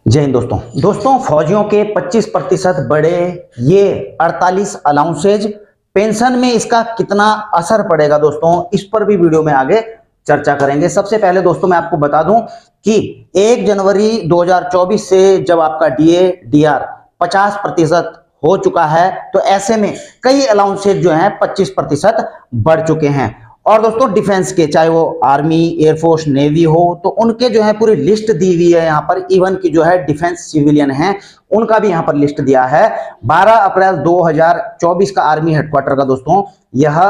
जय हिंद दोस्तों फौजियों के 25% बढ़े ये 48 अलाउंसेज पेंशन में इसका कितना असर पड़ेगा दोस्तों, इस पर भी वीडियो में आगे चर्चा करेंगे। सबसे पहले दोस्तों मैं आपको बता दूं कि 1 जनवरी 2024 से जब आपका डीए डीआर 50% हो चुका है तो ऐसे में कई अलाउंसेज जो हैं 25% बढ़ चुके हैं। और दोस्तों डिफेंस के, चाहे वो आर्मी, एयरफोर्स, नेवी हो, तो उनके जो है पूरी लिस्ट दी हुई है यहाँ पर। इवन की जो है डिफेंस सिविलियन हैं उनका भी यहाँ पर लिस्ट दिया है। 12 अप्रैल 2024 का आर्मी हेडक्वार्टर का दोस्तों यह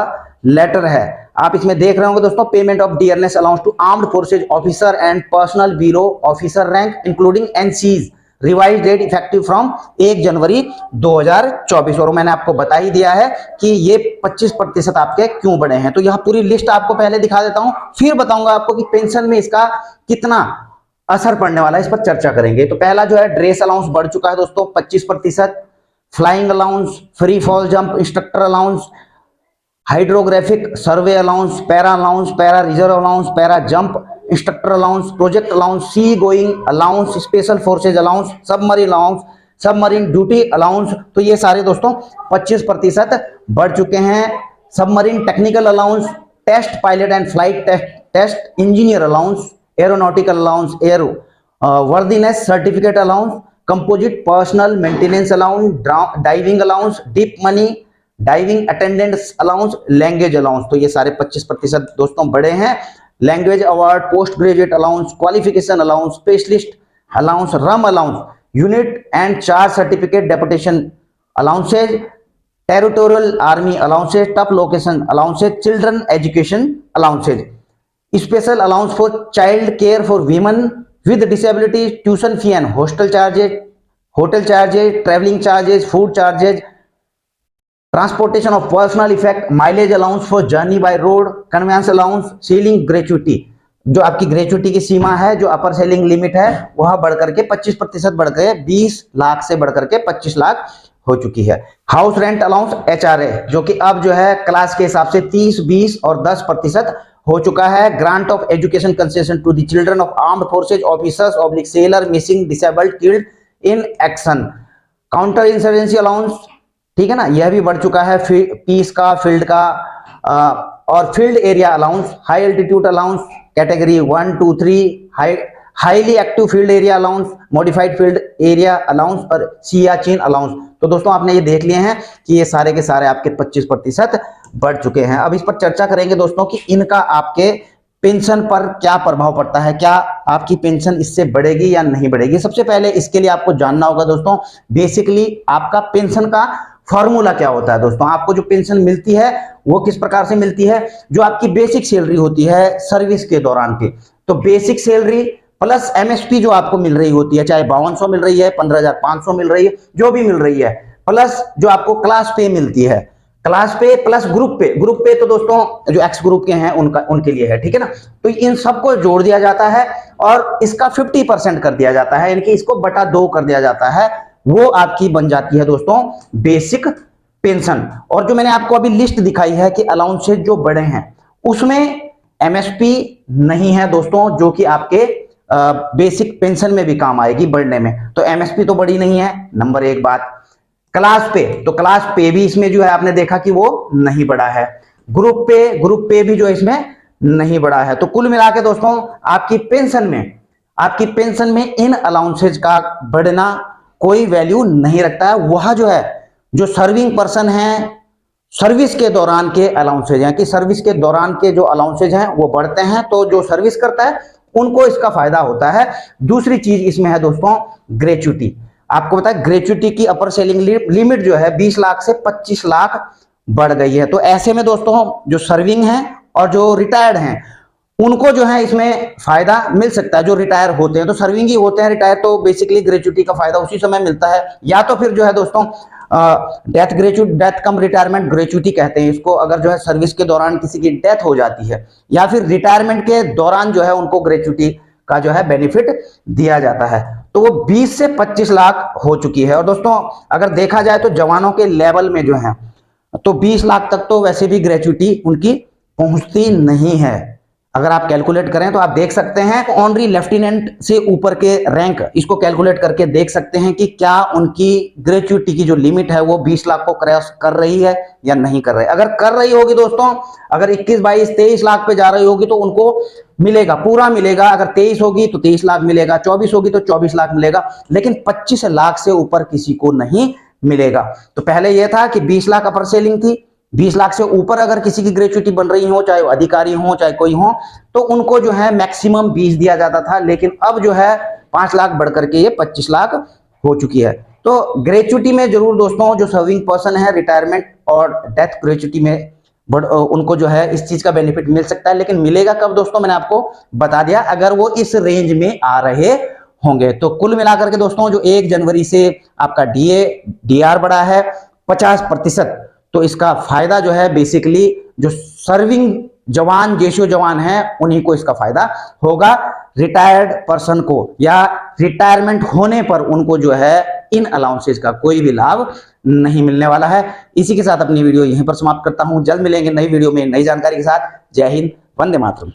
लेटर है। आप इसमें देख रहे होंगे दोस्तों, payment of dearness allowance to armed forces officer and personnel below officer rank including NCs revise date effective from 1 January 2024। और मैंने आपको बता ही दिया है कि ये 25% आपके क्यों बढ़े हैं। तो यह पूरी लिस्ट आपको पहले दिखा देता हूं, फिर बताऊंगा आपको कि पेंशन में इसका कितना असर पड़ने वाला है, इस पर चर्चा करेंगे। तो पहला जो है ड्रेस अलाउंस बढ़ चुका है दोस्तों 25%, flying allowance, free fall jump instructor allowance, hydrographic survey allowance, para reserve allowance, para jump instructor allowance, project allowance, sea going allowance, special forces allowance, submarine allowance, submarine duty allowance. तो ये सारे दोस्तों 25% बढ़ चुके हैं। Submarine technical allowance, test pilot and flight test engineer allowance, aeronautical allowance, aero worthiness certificate allowance, composite personal maintenance allowance, diving allowance, deep money diving attendants allowance, language allowance. तो ये सारे 25% दोस्तों बड़े हैं। Language award, post graduate allowance, qualification allowance, specialist allowance, rum allowance, unit and charge certificate deputation allowances, territorial army allowances, tough location allowances, children education allowances, special allowance for child care for women with disability, tuition fee and hostel charges, hotel charges, travelling charges, food charges, transportation of personal effect, mileage allowance for journey by road, convince allowance, ceiling gratuity, जो आपकी gratuity की सीमा है, जो अपर selling limit है, वह बढ़कर के 25% बढ़ गए, 20 लाख से बढ़कर के 25 लाख हो चुकी है। हाउस रेंट अलाउंस एचआरए, जो कि अब जो है क्लास के हिसाब से 30, 20 और 10% हो चुका है। Grant of education concession to the children of armed forces officers oblique sailor missing disabled killed in action, counter insurgency allowance, ठीक है ना, यह भी बढ़ चुका है। पीस का, फील्ड का और field area allowance, high altitude allowance category 1, 2, 3, highly active field area allowance, modified field area allowance और सियाचिन अलाउंस। तो दोस्तों आपने ये देख लिए हैं कि ये सारे के सारे आपके 25% बढ़ चुके हैं। अब इस पर चर्चा करेंगे दोस्तों कि इनका आपके पेंशन पर क्या प्रभाव पड़ता है, क्या आपकी पेंशन इससे बढ़ेगी या नहीं बढ़ेगी। सबसे पहले इसके लिए आपको जानना होगा दोस्तों बेसिकली आपका पेंशन का फॉर्मूला क्या होता है। दोस्तों आपको जो पेंशन मिलती है वो किस प्रकार से मिलती है, जो आपकी बेसिक सैलरी होती है सर्विस के दौरान की, तो बेसिक सैलरी प्लस एमएसपी जो आपको मिल रही होती है, चाहे 5200 मिल रही है, 15,500 मिल रही है, जो भी मिल रही है, प्लस जो आपको क्लास पे मिलती है, क्लास पे प्लस ग्रुप पे तो दोस्तों जो एक्स ग्रुप के हैं उनके लिए है, ठीक है ना। तो इन सबको जोड़ दिया जाता है और इसका 50% कर दिया जाता है, यानी कि इसको बटा 2 कर दिया जाता है, वो आपकी बन जाती है दोस्तों बेसिक पेंशन। और जो मैंने आपको अभी लिस्ट दिखाई है कि अलाउंसेज जो बड़े हैं उसमें एमएसपी नहीं है दोस्तों, जो कि आपके बेसिक पेंशन में भी काम आएगी बढ़ने में। तो एमएसपी तो बड़ी नहीं है, नंबर 1 बात। क्लास पे भी इसमें जो है आपने देखा कि वो नहीं बढ़ा है। ग्रुप पे भी जो इसमें नहीं बढ़ा है। तो कुल मिला के दोस्तों आपकी पेंशन में इन अलाउंसेज का बढ़ना कोई वैल्यू नहीं रखता है। वह जो है जो सर्विंग पर्सन है, सर्विस के दौरान के अलाउंसेज हैं, कि सर्विस के दौरान के जो अलाउंसेज हैं वो बढ़ते हैं, तो जो सर्विस करता है उनको इसका फायदा होता है। दूसरी चीज इसमें है दोस्तों ग्रेचुटी। आपको पता है ग्रेचुटी की अपर सेलिंग लिमिट जो है 20 लाख से 25 लाख बढ़ गई है। तो ऐसे में दोस्तों जो सर्विंग है और जो रिटायर्ड हैं उनको जो है इसमें फायदा मिल सकता है। जो रिटायर होते हैं तो सर्विंग ही होते हैं, रिटायर तो बेसिकली ग्रेचुटी का फायदा उसी समय मिलता है। या तो फिर जो है दोस्तों डेथ कम रिटायरमेंट ग्रेचुटी कहते हैं इसको, अगर जो है सर्विस के दौरान किसी की डेथ हो जाती है या फिर रिटायरमेंट के दौरान जो है उनको ग्रेचुटी का जो है बेनिफिट दिया जाता है। तो वो 20 से 25 लाख हो चुकी है। और दोस्तों अगर देखा जाए तो जवानों के लेवल में जो है तो 20 लाख तक तो वैसे भी ग्रेचुटी उनकी पहुंचती नहीं है। अगर आप कैलकुलेट करें तो आप देख सकते हैं ऑनरी लेफ्टिनेंट से ऊपर के रैंक, इसको कैलकुलेट करके देख सकते हैं कि क्या उनकी ग्रेच्युटी की जो लिमिट है वो 20 लाख को क्रॉस कर रही है या नहीं कर रही। अगर कर रही होगी दोस्तों, अगर 21, 22, 23 लाख पे जा रही होगी तो उनको मिलेगा, पूरा मिलेगा। अगर 23 होगी तो 23 लाख मिलेगा, 24 होगी तो 24 लाख मिलेगा, लेकिन 25 लाख से ऊपर किसी को नहीं मिलेगा। तो पहले यह था कि 20 लाख अपर सेलिंग थी, 20 लाख से ऊपर अगर किसी की ग्रेच्युटी बन रही हो, चाहे वो अधिकारी हो चाहे कोई हो, तो उनको जो है मैक्सिमम 20 दिया जाता था। लेकिन अब जो है 5 लाख बढ़कर के ये 25 लाख हो चुकी है। तो ग्रेच्युटी में जरूर दोस्तों जो सर्विंग पर्सन है रिटायरमेंट और डेथ ग्रेच्युटी में उनको जो है इस चीज का बेनिफिट मिल सकता है। लेकिन मिलेगा कब दोस्तों, मैंने आपको बता दिया, अगर वो इस रेंज में आ रहे होंगे। तो कुल मिलाकर के दोस्तों जो 1 जनवरी से आपका डीआर बढ़ा है 50%, तो इसका फायदा जो है बेसिकली जो सर्विंग जवान जेशो जवान है उन्हीं को इसका फायदा होगा। रिटायर्ड पर्सन को या रिटायरमेंट होने पर उनको जो है इन अलाउंसेज का कोई भी लाभ नहीं मिलने वाला है। इसी के साथ अपनी वीडियो यहीं पर समाप्त करता हूं। जल्द मिलेंगे नई वीडियो में नई जानकारी के साथ। जय हिंद, वंदे मातरम।